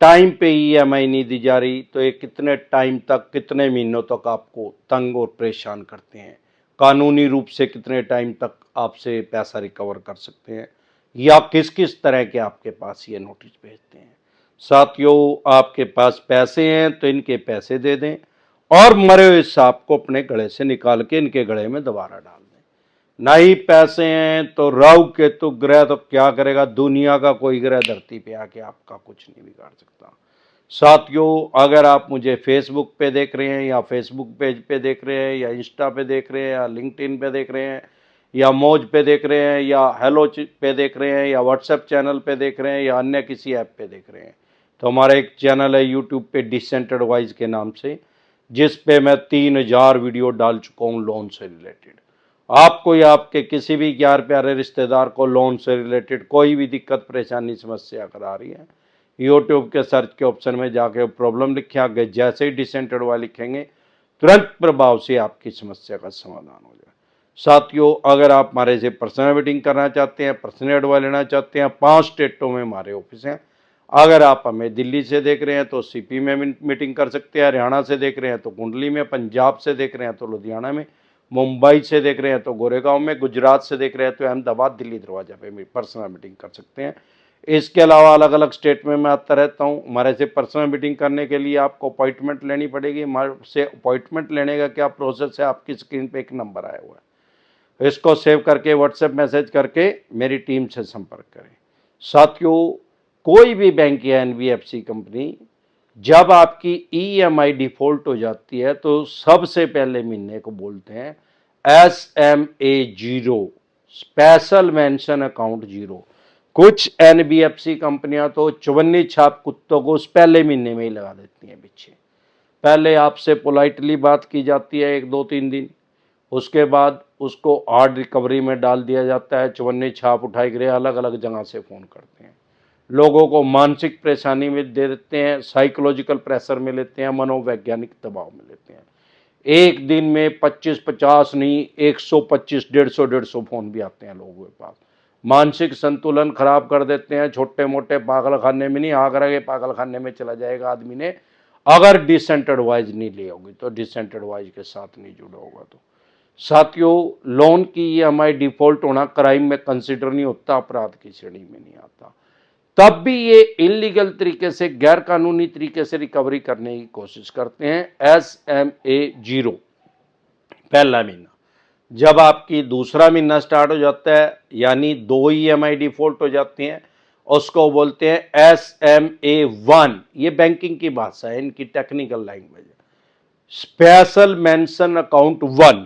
Time पे EMI नहीं दी जा रही तो ये कितने टाइम तक, कितने महीनों तक आपको तंग और परेशान करते हैं, कानूनी रूप से कितने टाइम तक आपसे पैसा रिकवर कर सकते हैं, या किस किस तरह के आपके पास ये नोटिस भेजते हैं। साथियों, आपके पास पैसे हैं तो इनके पैसे दे दें और मरे हुए सांप को अपने गले से निकाल के इनके गले में दोबारा डाल दें। नहीं पैसे हैं तो राहु केतु ग्रह तो क्या करेगा, दुनिया का कोई ग्रह धरती पे आके आपका कुछ नहीं बिगाड़ सकता। साथियों, अगर आप मुझे फेसबुक पे देख रहे हैं या फेसबुक पेज पे देख रहे हैं या इंस्टा पे देख रहे हैं या लिंक्डइन पे देख रहे हैं या मौज पे देख रहे हैं या हेलो पे देख रहे हैं या व्हाट्सएप चैनल पे देख रहे हैं या अन्य किसी ऐप पे देख रहे हैं, तो हमारा एक चैनल है यूट्यूब पे डिसेंट एडवाइस के नाम से, जिस पे मैं 3000 वीडियो डाल चुका हूँ लोन से रिलेटेड। आपको या आपके किसी भी प्यार प्यारे रिश्तेदार को लोन से रिलेटेड कोई भी दिक्कत परेशानी समस्या अगर आ रही है, यूट्यूब के सर्च के ऑप्शन में जाके प्रॉब्लम लिखे, आगे जैसे ही डिसेंट एडवाइस लिखेंगे तुरंत प्रभाव से आपकी समस्या का समाधान हो जाए। साथियों, अगर आप हमारे से पर्सनल मीटिंग करना चाहते हैं, पर्सनल एडवाइस लेना चाहते हैं, 5 स्टेटों में हमारे ऑफिस हैं। अगर आप हमें दिल्ली से देख रहे हैं तो सीपी में मीटिंग कर सकते हैं, हरियाणा से देख रहे हैं तो कुंडली में, पंजाब से देख रहे हैं तो लुधियाना में, मुंबई से देख रहे हैं तो गोरेगांव में, गुजरात से देख रहे हैं तो अहमदाबाद, दिल्ली दरवाजा पे पर्सनल मीटिंग कर सकते हैं। इसके अलावा अलग अलग स्टेट में मैं आता रहता हूँ। हमारे से पर्सनल मीटिंग करने के लिए आपको अपॉइंटमेंट लेनी पड़ेगी। हमारे से अपॉइंटमेंट लेने का क्या प्रोसेस है, आपकी स्क्रीन पे एक नंबर आया हुआ है, इसको सेव करके व्हाट्सएप मैसेज करके मेरी टीम से संपर्क करें। साथियों, कोई भी बैंक या एनबीएफसी कंपनी जब आपकी ईएमआई डिफॉल्ट हो जाती है तो सबसे पहले महीने को बोलते हैं SMA0, special mention account zero. कुछ एनबीएफसी कंपनियां तो चवन्नी छाप कुत्तों को उस पहले महीने में ही लगा देती हैं पीछे। पहले आपसे पोलाइटली बात की जाती है 1-2-3 दिन, उसके बाद उसको हार्ड रिकवरी में डाल दिया जाता है, चवन्नी छाप उठाई गए, अलग अलग जगह से फ़ोन करते हैं, लोगों को मानसिक परेशानी में दे देते हैं, साइकोलॉजिकल प्रेशर में लेते हैं, मनोवैज्ञानिक दबाव में लेते हैं। एक दिन में 25-50 नहीं, 125, 150 फ़ोन भी आते हैं लोगों के पास। मानसिक संतुलन खराब कर देते हैं, छोटे मोटे पागल खाने में नहीं, आगरा के पागल खाने में चला जाएगा आदमी ने, अगर डिसेंट एडवाइस नहीं ली होगी तो, डिसेंट एडवाइस के साथ नहीं जुड़ा होगा तो। साथियों, लोन की ईएमआई डिफॉल्ट होना क्राइम में कंसिडर नहीं होता, अपराध की श्रेणी में नहीं आता। तब भी ये इलीगल तरीके से, गैर कानूनी तरीके से रिकवरी करने की कोशिश करते हैं। SMA0 पहला महीना, जब आपकी दूसरा महीना स्टार्ट हो जाता है यानी 2 ईएमआई डिफॉल्ट हो जाती हैं, उसको बोलते हैं SMA1। ये बैंकिंग की भाषा है, इनकी टेक्निकल लैंग्वेज है, स्पेशल मेंशन अकाउंट 1।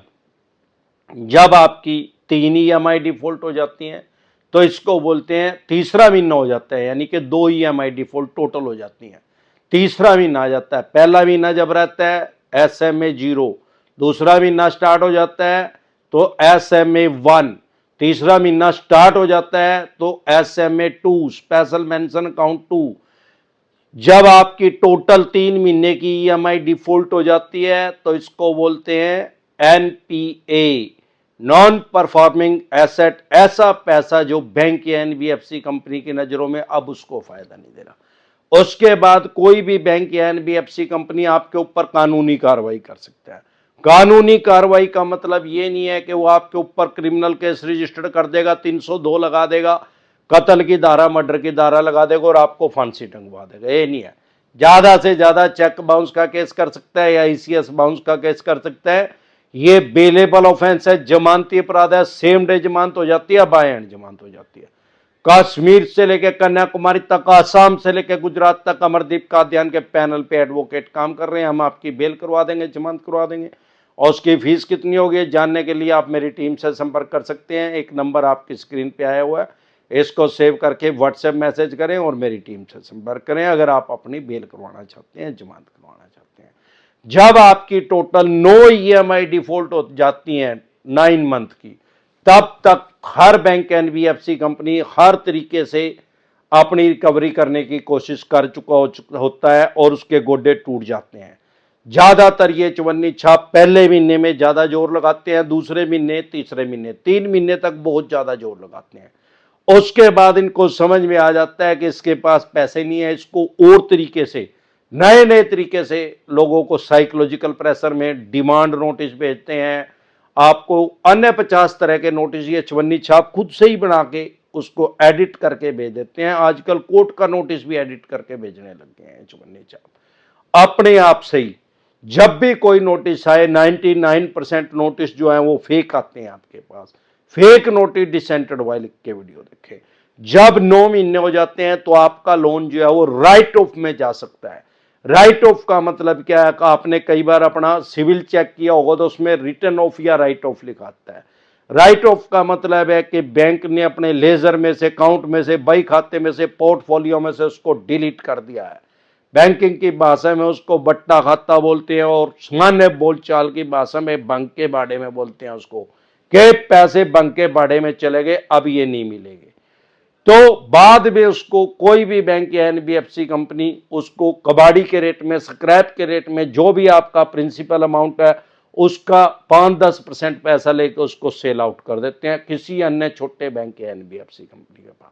जब आपकी 3 ईएमआई डिफॉल्ट हो जाती हैं तो इसको बोलते हैं, तीसरा महीना हो जाता है यानी कि 2 ईएमआई डिफॉल्ट टोटल हो जाती हैं, तीसरा महीना आ जाता है। पहला महीना जब रहता है SMA0, दूसरा महीना स्टार्ट हो जाता है तो SMA1, तीसरा महीना स्टार्ट हो जाता है तो SMA2, स्पेशल मेंशन अकाउंट 2। जब आपकी टोटल 3 महीने की ईएमआई डिफॉल्ट हो जाती है तो इसको बोलते हैं NPA, नॉन परफॉर्मिंग एसेट। ऐसा पैसा जो बैंक या एनबीएफसी कंपनी की नजरों में अब उसको फायदा नहीं दे रहा। उसके बाद कोई भी बैंक या एनबीएफसी कंपनी आपके ऊपर कानूनी कार्रवाई कर सकता है। कानूनी कार्रवाई का मतलब ये नहीं है कि वो आपके ऊपर क्रिमिनल केस रजिस्टर्ड कर देगा, 302 लगा देगा, कत्ल की धारा, मर्डर की धारा लगा देगा और आपको फांसी टंगवा देगा, ये नहीं है। ज्यादा से ज्यादा चेक बाउंस का केस कर सकता है या ईसीएस बाउंस का केस कर सकता है। ये बेलेबल ऑफेंस है, जमानती अपराध है, सेम डे जमानत हो जाती है, बाय एंड जमानत हो जाती है। कश्मीर से लेकर कन्याकुमारी तक, आसाम से लेकर गुजरात तक अमरदीप कादियान के पैनल पे एडवोकेट काम कर रहे हैं। हम आपकी बेल करवा देंगे, जमानत करवा देंगे। और उसकी फीस कितनी होगी जानने के लिए आप मेरी टीम से संपर्क कर सकते हैं। एक नंबर आपकी स्क्रीन पे आया हुआ है, इसको सेव करके व्हाट्सएप मैसेज करें और मेरी टीम से संपर्क करें अगर आप अपनी बेल करवाना चाहते हैं, जमानत करवाना चाहते हैं। जब आपकी टोटल 9 ईएमआई डिफॉल्ट हो जाती हैं 9 मंथ की, तब तक हर बैंक एनबीएफसी कंपनी हर तरीके से अपनी रिकवरी करने की कोशिश कर चुका होता है और उसके गोडे टूट जाते हैं। ज्यादातर ये चवन्नी छाप पहले महीने में ज्यादा जोर लगाते हैं, दूसरे महीने, तीसरे महीने, 3 महीने तक बहुत ज्यादा जोर लगाते हैं उसके बाद इनको समझ में आ जाता है कि इसके पास पैसे नहीं है, इसको और तरीके से नए नए तरीके से लोगों को साइकोलॉजिकल प्रेशर में डिमांड नोटिस भेजते हैं, आपको अन्य 50 तरह के नोटिस ये चवन्नी छाप खुद से ही बना के उसको एडिट करके भेज देते हैं। आजकल कोर्ट का नोटिस भी एडिट करके भेजने लग गए हैं चवन्नी छाप अपने आप से ही। जब भी कोई नोटिस आए 99% नोटिस जो है वो फेक आते हैं आपके पास। फेक नोटिस डिसेंटेड वाई लिख के वीडियो देखे। जब 9 महीने हो जाते हैं तो आपका लोन जो है वो राइट ऑफ में जा सकता है। राइट ऑफ का मतलब क्या है? आपने कई बार अपना सिविल चेक किया होगा तो उसमें रिटर्न ऑफ या राइट ऑफ लिखा आता है। राइट ऑफ का मतलब है कि बैंक ने अपने लेजर में से, अकाउंट में से, बही खाते में से, पोर्टफोलियो में से उसको डिलीट कर दिया है। बैंकिंग की भाषा में उसको बट्टा खाता बोलते हैं और सामान्य बोलचाल की भाषा में बंके बाड़े में बोलते हैं उसको, कि पैसे बंके बाड़े में चले गए, अब ये नहीं मिलेंगे। तो बाद में उसको कोई भी बैंक या एनबीएफसी कंपनी उसको कबाड़ी के रेट में, स्क्रैप के रेट में, जो भी आपका प्रिंसिपल अमाउंट है उसका 5-10% पैसा लेकर उसको सेल आउट कर देते हैं किसी अन्य छोटे बैंक या एनबीएफसी कंपनी के पास।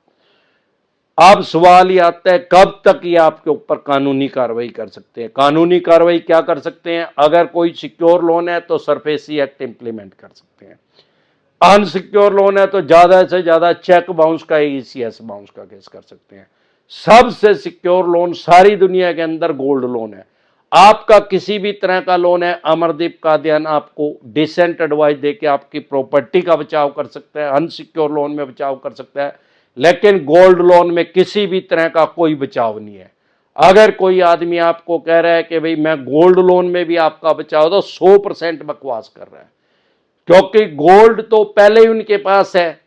अब सवाल ये आता है कब तक ये आपके ऊपर कानूनी कार्रवाई कर सकते हैं। कानूनी कार्रवाई क्या कर सकते हैं? अगर कोई सिक्योर लोन है तो सरफेसी एक्ट इंप्लीमेंट कर सकते हैं। अनसिक्योर लोन है तो ज्यादा से ज्यादा चेक बाउंस का, ईसीएस बाउंस का केस कर सकते हैं। सबसे सिक्योर लोन सारी दुनिया के अंदर गोल्ड लोन है। आपका किसी भी तरह का लोन है, अमरदीप कादियान आपको डिसेंट एडवाइस देके आपकी प्रॉपर्टी का बचाव कर सकता है, अनसिक्योर लोन में बचाव कर सकता है, लेकिन गोल्ड लोन में किसी भी तरह का कोई बचाव नहीं है। अगर कोई आदमी आपको कह रहा है कि भाई मैं गोल्ड लोन में भी आपका बचाव, तो 100% बकवास कर रहा है, क्योंकि गोल्ड तो पहले ही उनके पास है।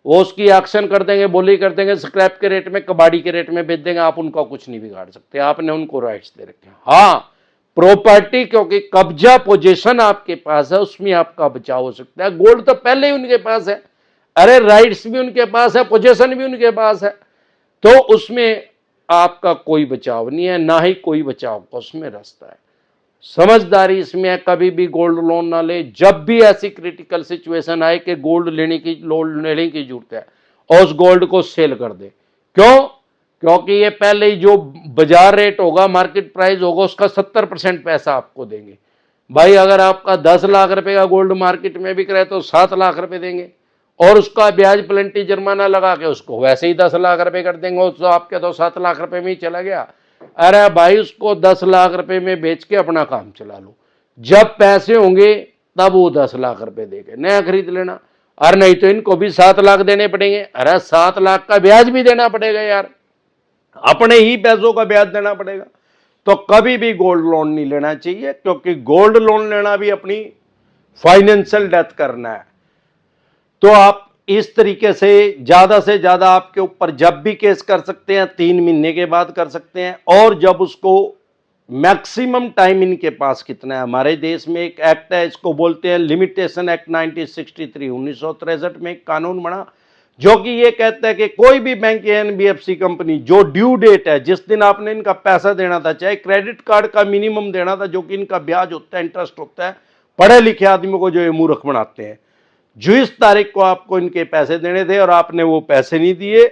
वो उसकी एक्शन कर देंगे, बोली कर देंगे, स्क्रैप के रेट में, कबाड़ी के रेट में बेच देंगे, आप उनका कुछ नहीं बिगाड़ सकते। आपने उनको राइट्स दे रखे हैं। हाँ, प्रॉपर्टी क्योंकि कब्जा पोजीशन आपके पास है, उसमें आपका बचाव हो सकता है। गोल्ड तो पहले ही उनके पास है, अरे राइट्स भी उनके पास है, पोजीशन भी उनके पास है, तो उसमें आपका कोई बचाव नहीं है, ना ही कोई बचाव का उसमें रास्ता है। समझदारी इसमें है, कभी भी गोल्ड लोन ना ले। जब भी ऐसी क्रिटिकल सिचुएशन आए कि गोल्ड लेने की जरूरत है, और उस गोल्ड को सेल कर दे। क्यों? क्योंकि ये पहले ही जो बाजार रेट होगा, मार्केट प्राइस होगा, उसका 70% पैसा आपको देंगे। भाई अगर आपका 10 लाख रुपए का गोल्ड मार्केट में बिक रहा है तो 7 लाख रुपए देंगे, और उसका ब्याज प्लेंटी जुर्माना लगा के उसको वैसे ही 10 लाख रुपए कर देंगे, तो आपके तो 7 लाख रुपए में ही चला गया। अरे भाई उसको 10 लाख रुपए में बेच के अपना काम चला लो। जब पैसे होंगे तब वो 10 लाख रुपए देके नया खरीद लेना, और नहीं तो इनको भी 7 लाख देने पड़ेंगे। अरे 7 लाख का ब्याज भी देना पड़ेगा यार, अपने ही पैसों का ब्याज देना पड़ेगा। तो कभी भी गोल्ड लोन नहीं लेना चाहिए, क्योंकि गोल्ड लोन लेना भी अपनी फाइनेंशियल डेथ करना है। तो आप इस तरीके से ज्यादा आपके ऊपर जब भी केस कर सकते हैं, 3 महीने के बाद कर सकते हैं। और जब उसको मैक्सिमम टाइम इनके पास कितना है, हमारे देश में एक एक्ट है, इसको बोलते हैं लिमिटेशन एक्ट 1963, 1963 में एक कानून बना जो कि ये कहता है कि कोई भी बैंक या एनबीएफसी कंपनी जो ड्यू डेट है, जिस दिन आपने इनका पैसा देना था, चाहे क्रेडिट कार्ड का मिनिमम देना था जो कि इनका ब्याज होता है, इंटरेस्ट होता है, पढ़े लिखे आदमियों को जो ये मूर्ख बनाते हैं, जो इस तारीख को आपको इनके पैसे देने थे और आपने वो पैसे नहीं दिए,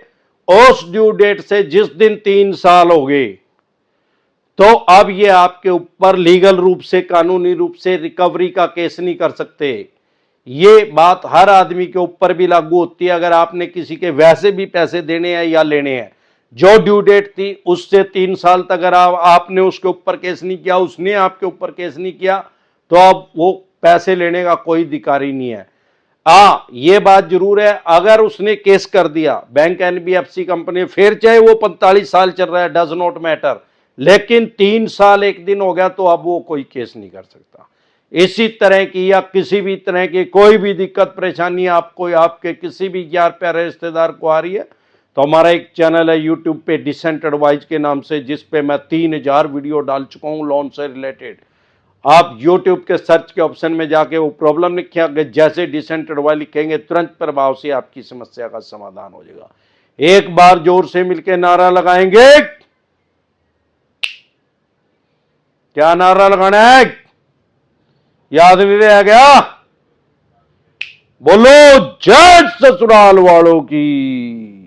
उस ड्यू डेट से जिस दिन 3 साल हो गए, तो अब ये आपके ऊपर लीगल रूप से, कानूनी रूप से रिकवरी का केस नहीं कर सकते। ये बात हर आदमी के ऊपर भी लागू होती है। अगर आपने किसी के वैसे भी पैसे देने हैं या लेने हैं, जो ड्यू डेट थी उससे 3 साल तक अगर आपने उसके ऊपर केस नहीं किया, उसने आपके ऊपर केस नहीं किया, तो अब वो पैसे लेने का कोई अधिकारी नहीं है। ये बात जरूर है, अगर उसने केस कर दिया बैंक एनबीएफसी कंपनी, फिर चाहे वो 45 साल चल रहा है, डज नॉट मैटर, लेकिन 3 साल 1 दिन हो गया तो अब वो कोई केस नहीं कर सकता। इसी तरह की या किसी भी तरह की कोई भी दिक्कत परेशानी आपको या आपके किसी भी यार प्यारे रिश्तेदार को आ रही है, तो हमारा एक चैनल है यूट्यूब पे डिसेंट एडवाइस के नाम से, जिस पे मैं 3000 वीडियो डाल चुका हूं लोन से रिलेटेड। आप YouTube के सर्च के ऑप्शन में जाके वो प्रॉब्लम लिखेंगे, जैसे डिसेंट एडवाइस लिखेंगे तुरंत प्रभाव से आपकी समस्या का समाधान हो जाएगा। एक बार जोर से मिलकर नारा लगाएंगे, क्या नारा लगाना है? याद नहीं रह गया? बोलो जय ससुराल वालों की।